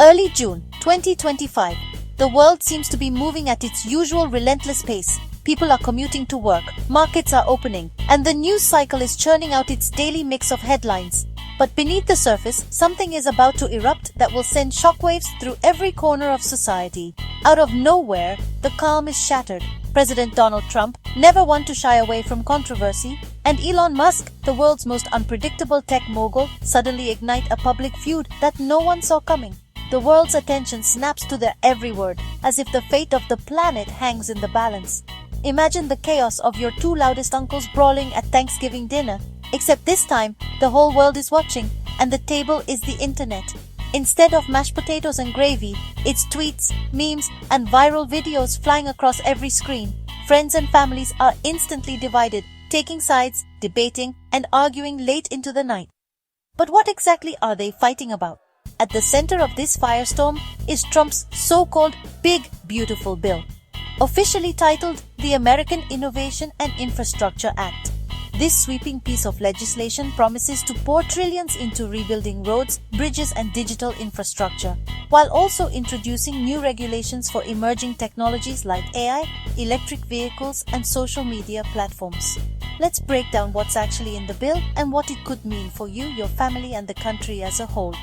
Early June 2025. The world seems to be moving at its usual relentless pace. People are commuting to work, markets are opening, and the news cycle is churning out its daily mix of headlines. But beneath the surface, something is about to erupt that will send shockwaves through every corner of society. Out of nowhere, the calm is shattered. President Donald Trump, never one to shy away from controversy, and Elon Musk, the world's most unpredictable tech mogul, suddenly ignite a public feud that no one saw coming. The world's attention snaps to their every word, as if the fate of the planet hangs in the balance. Imagine the chaos of your two loudest uncles brawling at Thanksgiving dinner, except this time, the whole world is watching, and the table is the internet. Instead of mashed potatoes and gravy, it's tweets, memes, and viral videos flying across every screen. Friends and families are instantly divided, taking sides, debating, and arguing late into the night. But what exactly are they fighting about? At the center of this firestorm is Trump's so-called Big Beautiful Bill, officially titled the American Innovation and Infrastructure Act. This sweeping piece of legislation promises to pour trillions into rebuilding roads, bridges, and digital infrastructure, while also introducing new regulations for emerging technologies like AI, electric vehicles, and social media platforms. Let's break down what's actually in the bill and what it could mean for you, your family, and the country as a whole.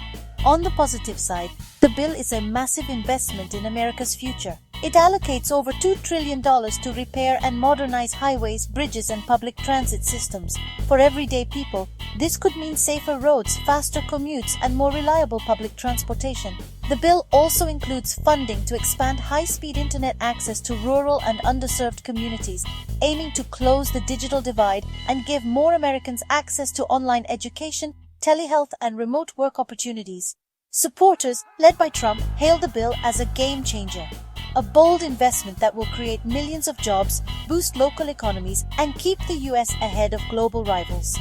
On the positive side, the bill is a massive investment in America's future. It allocates over $2 trillion to repair and modernize highways, bridges, and public transit systems. For everyday people, this could mean safer roads, faster commutes, and more reliable public transportation. The bill also includes funding to expand high-speed internet access to rural and underserved communities, aiming to close the digital divide and give more Americans access to online education, telehealth, and remote work opportunities. Supporters, led by Trump, hail the bill as a game changer. A bold investment that will create millions of jobs, boost local economies, and keep the US ahead of global rivals.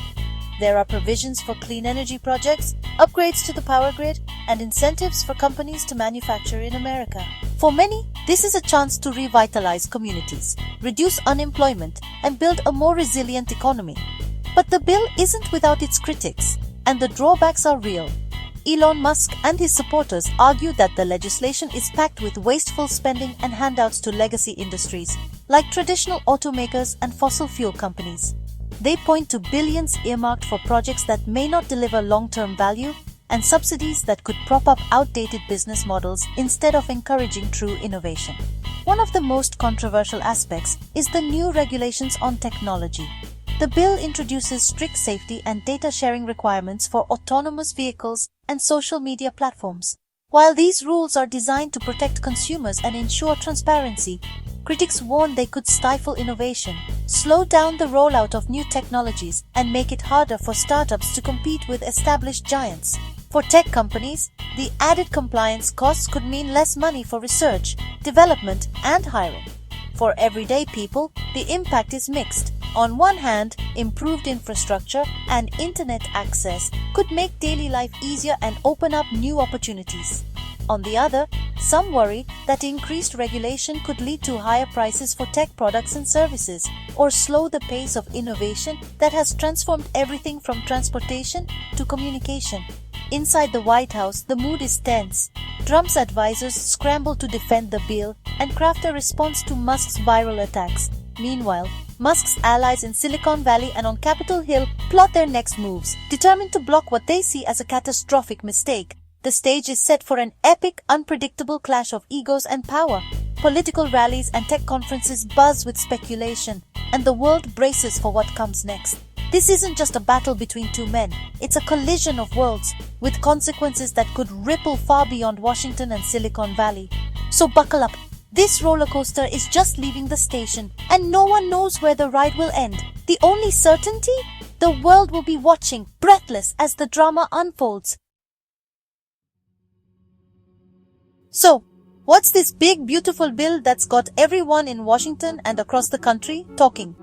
There are provisions for clean energy projects, upgrades to the power grid, and incentives for companies to manufacture in America. For many, this is a chance to revitalize communities, reduce unemployment, and build a more resilient economy. But the bill isn't without its critics, and the drawbacks are real. Elon Musk and his supporters argue that the legislation is packed with wasteful spending and handouts to legacy industries, like traditional automakers and fossil fuel companies. They point to billions earmarked for projects that may not deliver long-term value and subsidies that could prop up outdated business models instead of encouraging true innovation. One of the most controversial aspects is the new regulations on technology. The bill introduces strict safety and data sharing requirements for autonomous vehicles and social media platforms. While these rules are designed to protect consumers and ensure transparency, critics warn they could stifle innovation, slow down the rollout of new technologies, and make it harder for startups to compete with established giants. For tech companies, the added compliance costs could mean less money for research, development, and hiring. For everyday people, the impact is mixed. On one hand, improved infrastructure and internet access could make daily life easier and open up new opportunities. On the other, some worry that increased regulation could lead to higher prices for tech products and services, or slow the pace of innovation that has transformed everything from transportation to communication. Inside the White House, the mood is tense. Trump's advisors scramble to defend the bill and craft a response to Musk's viral attacks. Meanwhile, Musk's allies in Silicon Valley and on Capitol Hill plot their next moves, determined to block what they see as a catastrophic mistake. The stage is set for an epic, unpredictable clash of egos and power. Political rallies and tech conferences buzz with speculation, and the world braces for what comes next. This isn't just a battle between two men, it's a collision of worlds, with consequences that could ripple far beyond Washington and Silicon Valley. So buckle up. This roller coaster is just leaving the station, and no one knows where the ride will end. The only certainty? The world will be watching, breathless, as the drama unfolds. So, what's this big, beautiful bill that's got everyone in Washington and across the country talking?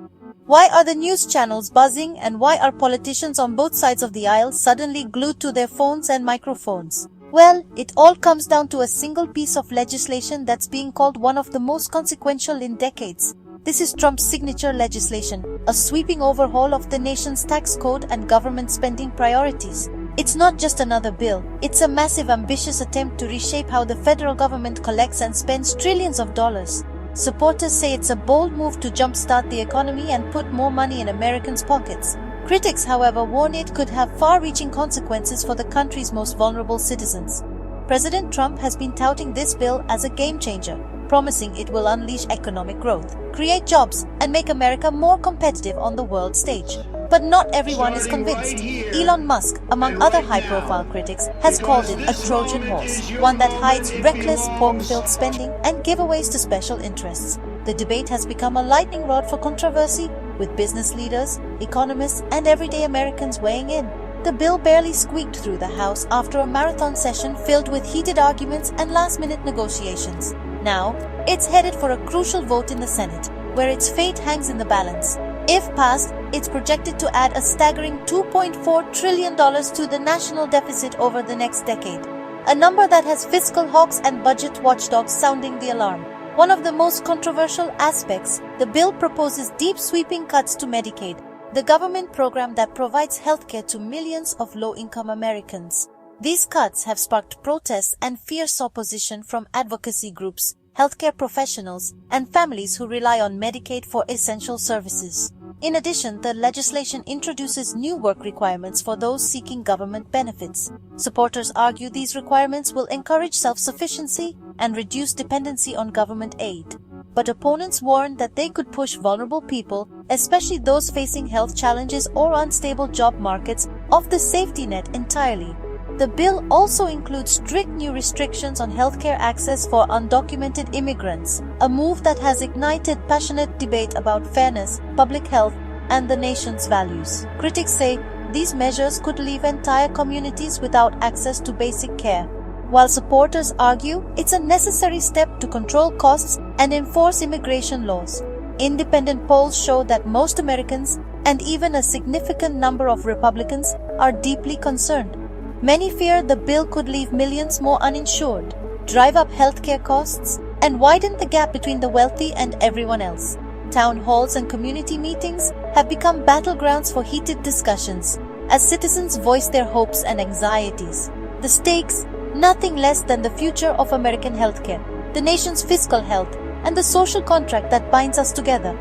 Why are the news channels buzzing, and why are politicians on both sides of the aisle suddenly glued to their phones and microphones? Well, it all comes down to a single piece of legislation that's being called one of the most consequential in decades. This is Trump's signature legislation, a sweeping overhaul of the nation's tax code and government spending priorities. It's not just another bill, it's a massive, ambitious attempt to reshape how the federal government collects and spends trillions of dollars. Supporters say it's a bold move to jumpstart the economy and put more money in Americans' pockets. Critics, however, warn it could have far-reaching consequences for the country's most vulnerable citizens. President Trump has been touting this bill as a game-changer, promising it will unleash economic growth, create jobs, and make America more competitive on the world stage. But not everyone is convinced. Elon Musk, among other high-profile critics, has called it a Trojan horse, one that hides reckless, pork-filled spending and giveaways to special interests. The debate has become a lightning rod for controversy, with business leaders, economists, and everyday Americans weighing in. The bill barely squeaked through the House after a marathon session filled with heated arguments and last-minute negotiations. Now, it's headed for a crucial vote in the Senate, where its fate hangs in the balance. If passed, it's projected to add a staggering $2.4 trillion to the national deficit over the next decade, a number that has fiscal hawks and budget watchdogs sounding the alarm. One of the most controversial aspects, the bill proposes deep sweeping cuts to Medicaid, the government program that provides healthcare to millions of low-income Americans. These cuts have sparked protests and fierce opposition from advocacy groups, healthcare professionals, and families who rely on Medicaid for essential services. In addition, the legislation introduces new work requirements for those seeking government benefits. Supporters argue these requirements will encourage self-sufficiency and reduce dependency on government aid. But opponents warn that they could push vulnerable people, especially those facing health challenges or unstable job markets, off the safety net entirely. The bill also includes strict new restrictions on healthcare access for undocumented immigrants, a move that has ignited passionate debate about fairness, public health, and the nation's values. Critics say these measures could leave entire communities without access to basic care, while supporters argue it's a necessary step to control costs and enforce immigration laws. Independent polls show that most Americans, and even a significant number of Republicans, are deeply concerned. Many fear the bill could leave millions more uninsured, drive up healthcare costs, and widen the gap between the wealthy and everyone else. Town halls and community meetings have become battlegrounds for heated discussions, as citizens voice their hopes and anxieties. The stakes, nothing less than the future of American healthcare, the nation's fiscal health, and the social contract that binds us together.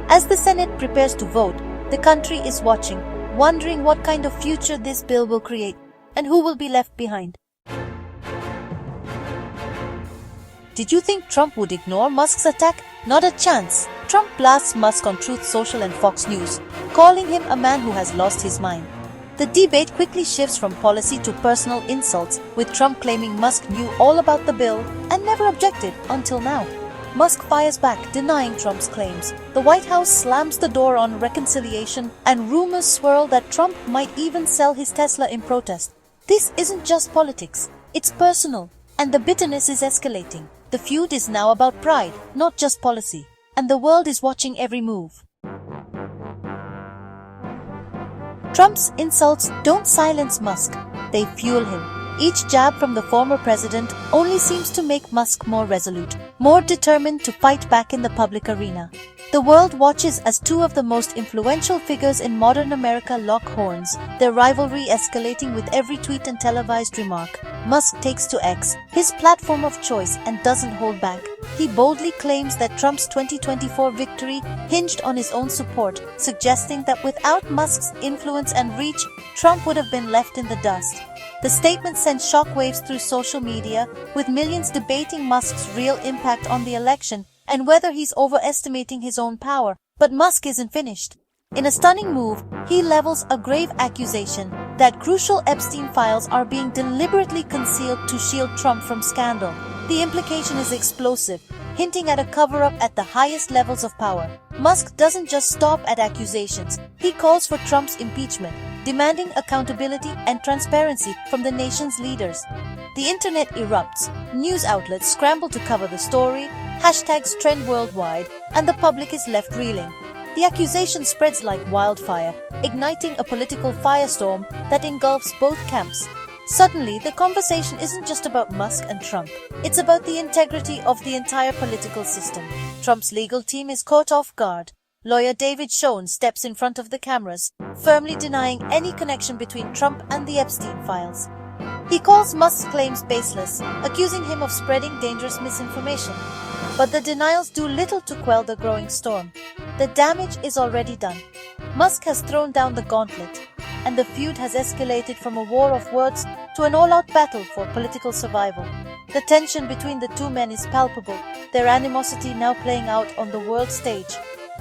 As the Senate prepares to vote, the country is watching, wondering what kind of future this bill will create, and who will be left behind. Did you think Trump would ignore Musk's attack? Not a chance. Trump blasts Musk on Truth Social and Fox News, calling him a man who has lost his mind. The debate quickly shifts from policy to personal insults, with Trump claiming Musk knew all about the bill and never objected until now. Musk fires back, denying Trump's claims. The White House slams the door on reconciliation, and rumors swirl that Trump might even sell his Tesla in protest. This isn't just politics, it's personal, and the bitterness is escalating. The feud is now about pride, not just policy, and the world is watching every move. Trump's insults don't silence Musk, they fuel him. Each jab from the former president only seems to make Musk more resolute, more determined to fight back in the public arena. The world watches as two of the most influential figures in modern America lock horns, their rivalry escalating with every tweet and televised remark. Musk takes to X, his platform of choice, and doesn't hold back. He boldly claims that Trump's 2024 victory hinged on his own support, suggesting that without Musk's influence and reach, Trump would have been left in the dust. The statement sent shockwaves through social media, with millions debating Musk's real impact on the election and whether he's overestimating his own power. But Musk isn't finished. In a stunning move, he levels a grave accusation that crucial Epstein files are being deliberately concealed to shield Trump from scandal. The implication is explosive, hinting at a cover-up at the highest levels of power. Musk doesn't just stop at accusations. He calls for Trump's impeachment, demanding accountability and transparency from the nation's leaders. The internet erupts, news outlets scramble to cover the story, hashtags trend worldwide, and the public is left reeling. The accusation spreads like wildfire, igniting a political firestorm that engulfs both camps. Suddenly, the conversation isn't just about Musk and Trump. It's about the integrity of the entire political system. Trump's legal team is caught off guard. Lawyer David Schoen steps in front of the cameras, firmly denying any connection between Trump and the Epstein files. He calls Musk's claims baseless, accusing him of spreading dangerous misinformation. But the denials do little to quell the growing storm. The damage is already done. Musk has thrown down the gauntlet, and the feud has escalated from a war of words to an all-out battle for political survival. The tension between the two men is palpable, their animosity now playing out on the world stage.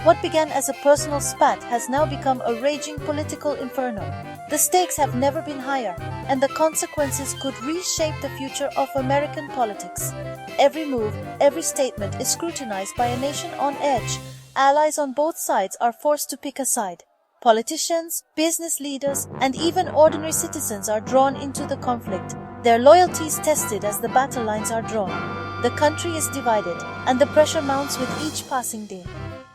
What began as a personal spat has now become a raging political inferno. The stakes have never been higher, and the consequences could reshape the future of American politics. Every move, every statement is scrutinized by a nation on edge. Allies on both sides are forced to pick a side. Politicians, business leaders, and even ordinary citizens are drawn into the conflict, their loyalties tested as the battle lines are drawn. The country is divided, and the pressure mounts with each passing day.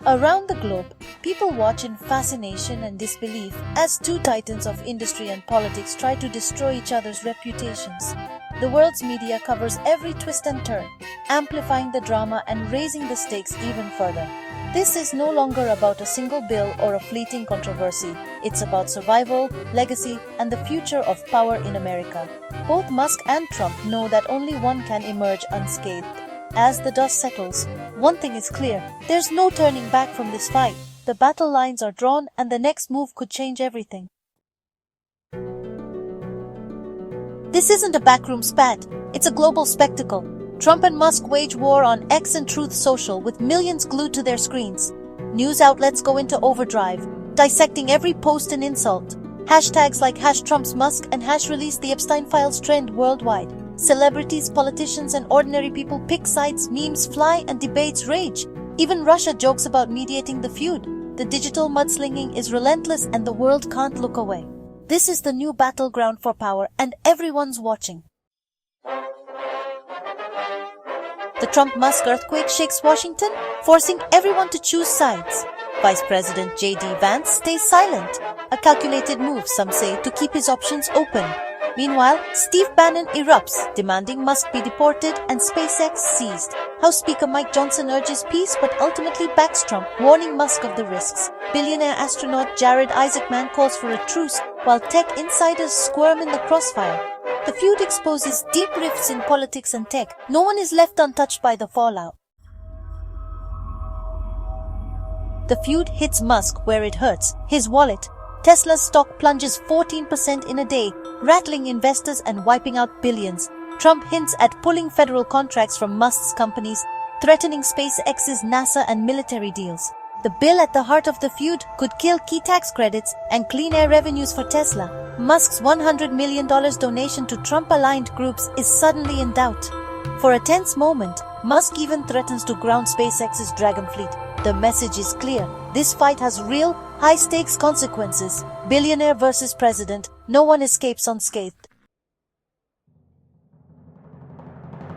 Around the globe, people watch in fascination and disbelief as two titans of industry and politics try to destroy each other's reputations. The world's media covers every twist and turn, amplifying the drama and raising the stakes even further. This is no longer about a single bill or a fleeting controversy. It's about survival, legacy, and the future of power in America. Both Musk and Trump know that only one can emerge unscathed. As the dust settles, one thing is clear: there's no turning back from this fight. The battle lines are drawn, and the next move could change everything. This isn't a backroom spat, it's a global spectacle. Trump and Musk wage war on X and Truth Social with millions glued to their screens. News outlets go into overdrive, dissecting every post and insult. Hashtags like #TrumpsMusk and #release the Epstein files trend worldwide. Celebrities, politicians, and ordinary people pick sides, memes fly, and debates rage. Even Russia jokes about mediating the feud. The digital mudslinging is relentless, and the world can't look away. This is the new battleground for power, and everyone's watching. The Trump-Musk earthquake shakes Washington, forcing everyone to choose sides. Vice President J.D. Vance stays silent, a calculated move, some say, to keep his options open. Meanwhile, Steve Bannon erupts, demanding Musk be deported and SpaceX seized. House Speaker Mike Johnson urges peace but ultimately backs Trump, warning Musk of the risks. Billionaire astronaut Jared Isaacman calls for a truce, while tech insiders squirm in the crossfire. The feud exposes deep rifts in politics and tech. No one is left untouched by the fallout. The feud hits Musk where it hurts, his wallet. Tesla's stock plunges 14% in a day, rattling investors and wiping out billions. Trump hints at pulling federal contracts from Musk's companies, threatening SpaceX's NASA and military deals. The bill at the heart of the feud could kill key tax credits and clean air revenues for Tesla. Musk's $100 million donation to Trump-aligned groups is suddenly in doubt. For a tense moment, Musk even threatens to ground SpaceX's Dragon fleet. The message is clear. This fight has real, high-stakes consequences. Billionaire versus president. No one escapes unscathed.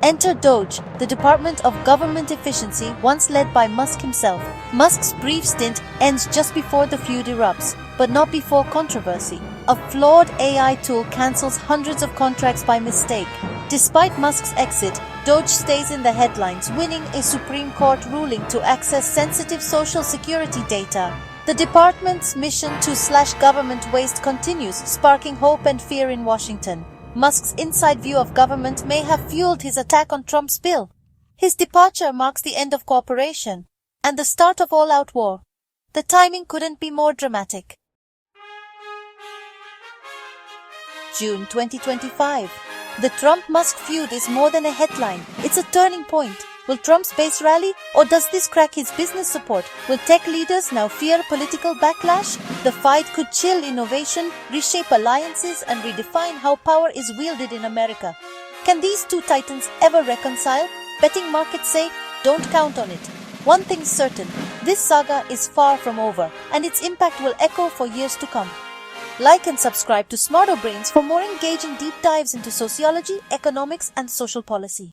Enter DOGE, the Department of Government Efficiency, once led by Musk himself. Musk's brief stint ends just before the feud erupts, but not before controversy. A flawed AI tool cancels hundreds of contracts by mistake. Despite Musk's exit, DOGE stays in the headlines, winning a Supreme Court ruling to access sensitive Social Security data. The department's mission to slash government waste continues, sparking hope and fear in Washington. Musk's inside view of government may have fueled his attack on Trump's bill. His departure marks the end of cooperation and the start of all-out war. The timing couldn't be more dramatic. June 2025. The Trump-Musk feud is more than a headline. It's a turning point. Will Trump's base rally, or does this crack his business support? Will tech leaders now fear political backlash? The fight could chill innovation, reshape alliances, and redefine how power is wielded in America. Can these two titans ever reconcile? Betting markets say, don't count on it. One thing's certain, this saga is far from over, and its impact will echo for years to come. Like and subscribe to Smarter Brains for more engaging deep dives into sociology, economics, and social policy.